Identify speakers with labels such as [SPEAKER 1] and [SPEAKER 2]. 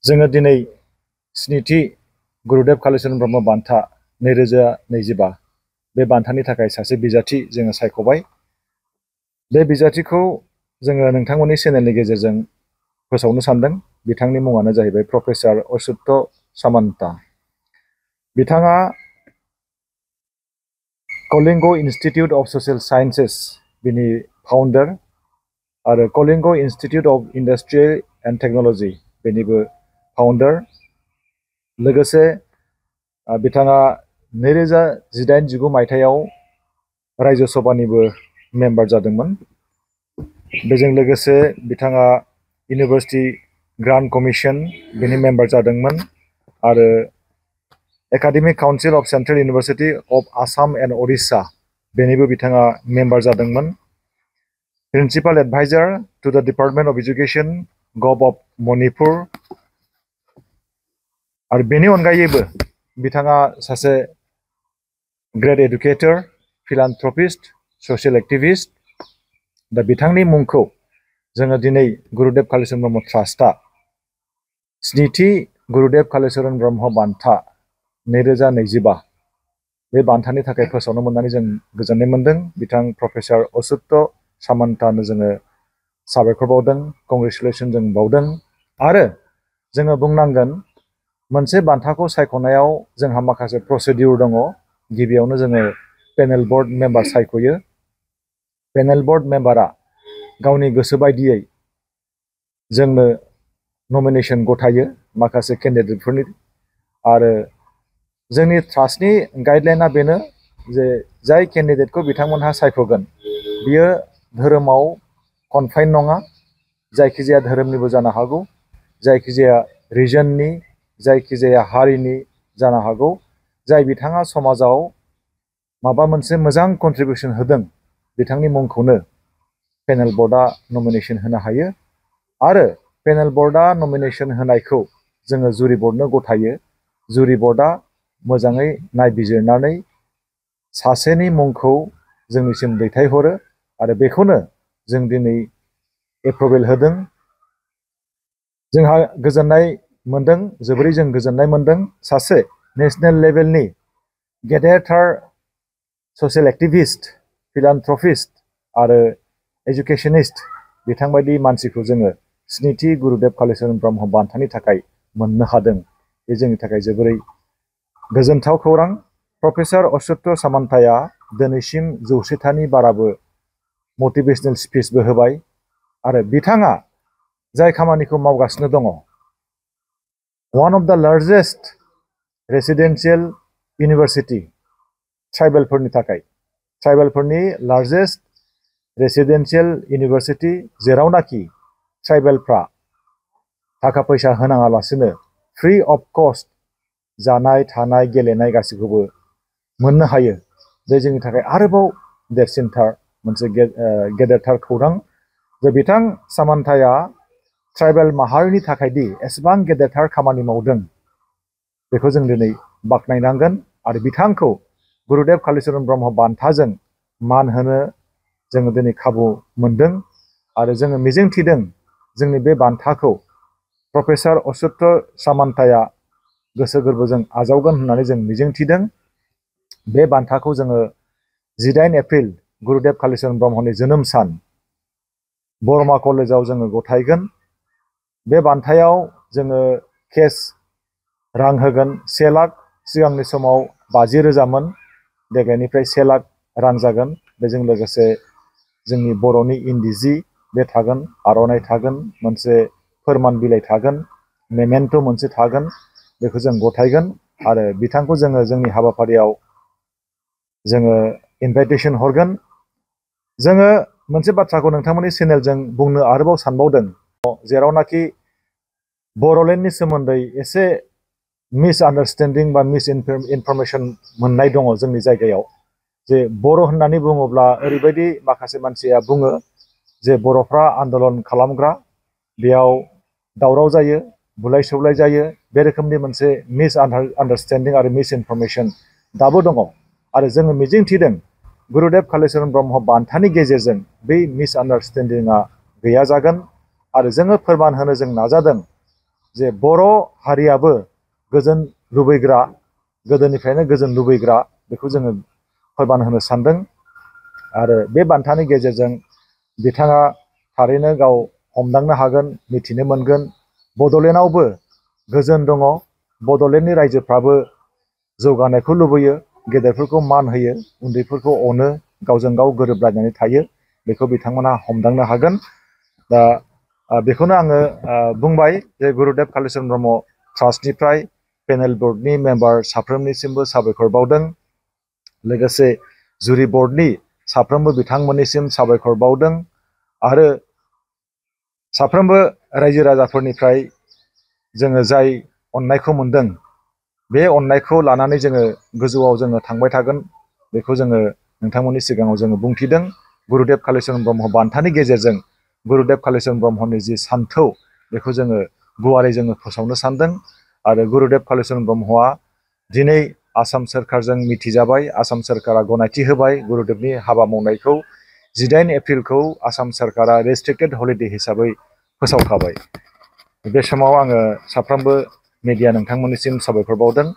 [SPEAKER 1] जोङो दिनै स्निथि गुरुदेव कालिचरण ब्रह्म बान्था 2025 बे बान्थानि थाखाय सासे बिजाथि जोङो सायख'बाय। बे बिजाथिखौ जोङो नोंथांमोननि चेनेलनि गेजेरजों फोसावनो सानदों। बिथांनि मुङानो जाहैबाय प्रफेसार अच्युत सामन्ता। बिथाङा Kalinga institute of social sciences बिनि फाउन्डार आरो Kalinga institute of industrial and technology बेनिबो फाउन्डार। लोगोसे बिथाङा 2018-19 मायथाइयाव रायजो सभानिबो मेम्बार जादोंमोन। बेजों लोगोसे बिथाङा इउनिभार्सिटी ग्रान्ट कमिशन बेनि मेम्बार जादोंमोन आरो academic council of central university of Assam and Odisha बेनिबो बिथाङा मेम्बार जादोंमोन। प्रिंसिपल एडभाइजर टू द डिपार्टमेंट अफ एजुकेशन गव अफ मणिपुर आरो बेनि अनगायैबो बिथाङा सासे ग्रेट एडुकेटर, फिलान्थ्रपिस्ट, सशियेल एक्टिविस्ट। दा बिथांनि मुंखौ जोङो दिनै गुरुदेव कालिचरण ब्रह्म ट्रास्टआ स्निथि गुरुदेव कालिचरण ब्रह्म बान्था 2025 बे बान्थानि थाखाय फोसावनो मोननानै जों गोजोननाय मोनदों। बिथां प्रफेसार अच्युत सामन्तानो जोङो साबायखर बावदों, कंग्रेचुलेसन जों बावदों। आरो जोङो बुंनांगोन मोनसे बान्थाखौ सायख'नायाव जोंहा माखासे प्रसिडिउर दङ। गिबियावनो जोङो पेनेल बोर्ड मेम्बार सायख'यो। पेनेल बोर्ड मेम्बारा गावनि गोसो बायदियै जोंनो नमिनेशन गथायो माखासे कैंडिडेटफोरनि। आरो जोंनि ट्रास्टनि गाइडलाइना बेनो जे जाय कैंडिडेटखौ बिथांमोनहा सायख'गोन बियो धोरोमाव कनफाइन नङा, जायखिजाया धोरोमनिबो जानो हागौ, जायखिजाया रिजननि, जायखिजाया हारिनि जानो हागौ। जाय बिथाङा समाजाव माबा मोनसे मोजां कन्ट्रिबिउशन होदों बिथांनि मुंखौनो पेनेल बोर्डआ नमिनेशन होनो हायो। आरो पेनेल बोर्डआ नमिनेशन होनायखौ जोङो जुरि बोर्डनो गथायो। जुरि बोर्डआ मोजाङै नायबिजिरनानै सासेनि मुंखौ जोंनिसिम दैथायहरो आरो बेखौनो जों दिनै एप्रुभेल होदों। जोंहा गोजोननाय मोनदों, जोबोरै जों गोजोननाय मोनदों। सासे नेशनेल लेभेलनि गेदेरथार सशियेल एक्टिविस्ट, फिलान्थ्रपिस्ट आरो एजुकेशनिस्ट बिथांबायदि मानसिखौ जोङो स्निथि गुरुदेव कालिचरण ब्रह्म बान्थानि थाखाय मोननो हादों। बे जोंनि थाखाय जोबोरै गोजोनथाव खौरां। प्रफेसार अच्युत सामन्ताया दिनैसिम 100थानि बाराबो मटिभेशनेल स्पिचबो होबाय आरो बिथाङा जाय खामानिखौ मावगासिनो दङ, one of the largest residential university ट्राइबेलफोरनि थाखाय, ट्राइबेलफोरनि लार्जेस्ट रेसिडेन्शियेल इउनिभार्सिटी, जेरावनाखि ट्राइबेलफ्रा थाखा फैसा होनाङालासिनो फ्री अफ कस्ट जानाय थानाय गेलेनाय गासैखौबो मोननो हायो। बे जोंनि थाखाय आरोबाव देरसिनथार मोनसे गेदेरथार खौरां जे बिथां सामन्ताया ट्राइबेल माहारिनि थाखायदि एसेबां गेदेरथार खामानि मावदों बेखौ जों दिनै बाख्नायनांगोन। आरो बिथांखौ गुरुदेव कालिचरण ब्रह्म बान्थाजों मान होनो जोङो दिनै खाबु मोनदों आरो जोङो मिजिंथिदों जोंनि बे बान्थाखौ प्रफेसार अच्युत सामन्ताया गोसो गोरबोजों आजावगोन होननानै जों मिजिंथिदों। बे बान्थाखौ जोङो 18 एप्रिल गुरुदेव कालिचरण ब्रह्मनि जोनोम सान बरमा कलेजाव जोङो गथायगोन। बे बान्थायाव जोङो केस रां होगोन 1 लाख। सिगांनि समाव 50,000मोन, देग्लायनिफ्राय 1 लाख रां जागोन। बेजों लोगोसे जोंनि बर'नि इन्दि जि बे थागोन, आर'नाइ थागोन, मोनसे फोरमान बिलाइ थागोन, मेमेन्ट' मोनसे थागोन। बेखौ जों गथायगोन आरो बिथांखौ जोङो जोंनि हाबाफारियाव जोङो इनभाइटेशन हरगोन। जोङो मोनसे बाथ्राखौ नोंथांमोननि चेनेलजों बुंनो आरोबाव सानबावदों, जेरावनाखि बर'लेण्डनि सोमोन्दै एसे मिसआन्डारस्टेन्डिं बा मिसइनफरमेशन मोननाय दङ जोंनि जायगायाव। जे बर' होननानै बुङोब्ला ओरैबायदि माखासे मानसिया बुङो जे बर'फ्रा आन्दलन खालामग्रा, बेयाव दावराव जायो, बुलाय सुलाय जायो। बे रोखोमनि मोनसे मिसआन्डारस्टेन्डिं आरो मिसइनफरमेशन दाबो दङ। आरो जोङो मिजिंथिदों गुरुदेव कालिचरण ब्रह्म बान्थानि गेजेरजों बै मिसआन्डारस्टेन्डिंआ गैया जागोन। आरो जोङो फोरमान होनो जों नाजादों जे बर' हारियाबो गोजोन लुबैग्रा, गोदोनिफ्रायनो गोजोन लुबैग्रा, बेखौ जोङो फोरमान होनो सानदों। आरो बे बान्थानि गेजेरजों बिथाङा थारैनो गाव हमदांनो हागोन, मिथिनो मोनगोन बड'लेण्डआवबो गोजोन दङ, बड'लेण्डनि रायजोफ्राबो जौगानायखौ लुबैयो, गेदेरफोरखौ मान होयो, उन्दैफोरखौ अनो, गावजों गाव गोरोबलायनानै थायो, बेखौ बिथांमोना हमदांनो हागोन। दा बेखौनो आङो बुंबाय जे गुरुदेब कालिचरन ब्रह्म ट्रास्टनिफ्राय पेनेल बर्डनि मेम्बार साफ्रोमनिसिमबो साबायखर बावदों, लोगोसे जुरि बर्डनि साफ्रोमबो बिथांमोननिसिम साबायखर बावदों, आरो साफ्रोमबो रायजो राजाफोरनिफ्राय जोङो जाय अननायखौ मोनदों, बे अननायखौ लानानै जोङो गोजौआव जोङो थांबाय थागोन, बेखौ जोङो नोंथांमोननि सिगाङाव जोङो बुंथिदों। गुरुदेब कालिचरन ब्रह्म बान्थानि गेजेरजों गुरुदेब कालिचरन ब्रह्मनि जि सान्थौ, बेखौ जोङो गुवारै जोङो फोसावनो सानदों। आरो गुरुदेब कालिचरन ब्रह्मआ दिनै आसाम सोरखारजों मिथिजाबाय, आसाम सोरखारा गनायथि होबाय गुरुदेबनि हाबा मावनायखौ। 18 एप्रिलखौ आसाम सोरखारा रेस्ट्रिक्टेड हलिडे हिसाबै फोसावखाबाय। बे समाव आङो साफ्रोमबो मिडिया नोंथांमोननिसिम साबायखर बावदों।